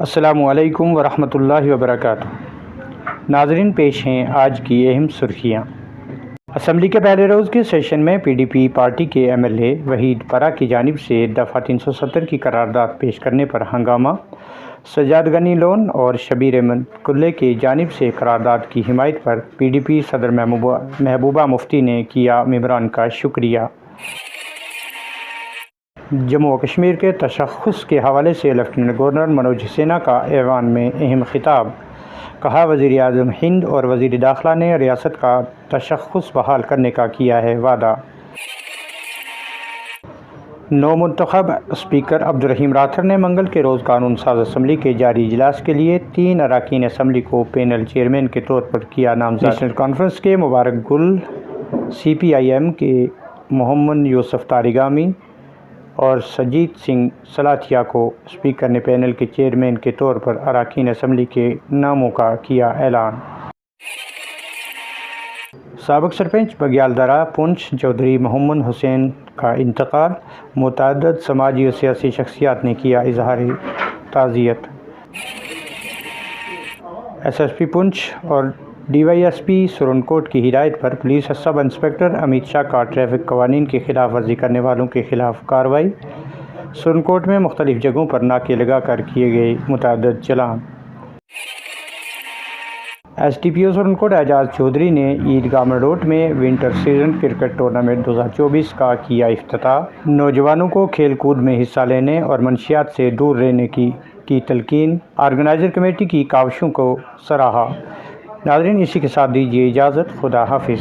السلام علیکم ورحمۃ اللہ وبرکاتہ۔ ناظرین، پیش ہیں آج کی اہم سرخیاں۔ اسمبلی کے پہلے روز کے سیشن میں پی ڈی پی پارٹی کے ایم ایل اے وحید پرہ کی جانب سے دفعہ 370 کی قرارداد پیش کرنے پر ہنگامہ، سجاد غنی لون اور شبیر احمد قلعے کی جانب سے قرارداد کی حمایت پر پی ڈی پی صدر محبوبہ مفتی نے کیا ممبران کا شکریہ۔ جموں و کشمیر کے تشخص کے حوالے سے لیفٹیننٹ گورنر منوج سنہا کا ایوان میں اہم خطاب۔ کہا، وزیر اعظم ہند اور وزیر داخلہ نے ریاست کا تشخص بحال کرنے کا کیا ہے وعدہ۔ نو منتخب اسپیکر عبدالرحیم راتھر نے منگل کے روز قانون ساز اسمبلی کے جاری اجلاس کے لیے 3 اراکین اسمبلی کو پینل چیئرمین کے طور پر کیا نامزد۔ نیشنل کانفرنس کے مبارک گل، سی پی آئی ایم کے محمد یوسف تاریگامی اور سجیت سنگھ سلاتھیا کو اسپیکر نے پینل کے چیئرمین کے طور پر اراکین اسمبلی کے ناموں کا کیا اعلان۔ سابق سرپنچ بگیال درہ پونچھ چودھری محمد حسین کا انتقال، متعدد سماجی و سیاسی شخصیات نے کیا اظہار تعزیت۔ ایس ایس پی پونچھ اور ڈی وائی ایس پی سرنکوٹ کی ہدایت پر پولیس سب انسپکٹر امیت شاہ کا ٹریفک قوانین کی خلاف ورزی کرنے والوں کے خلاف کارروائی۔ سرنکوٹ میں مختلف جگہوں پر ناکے لگا کر کیے گئے متعدد چلان۔ ایس ڈی پی او سرنکوٹ اعجاز چودھری نے عیدگاہ روڈ میں ونٹر سیزن کرکٹ ٹورنامنٹ 2024 کا کیا افتتاح۔ نوجوانوں کو کھیل کود میں حصہ لینے اور منشیات سے دور رہنے کی تلقین۔ آرگنائزر کمیٹی کی کاوشوں کو سراہا۔ ناظرین، اسی کے ساتھ دیجیے اجازت۔ خدا حافظ۔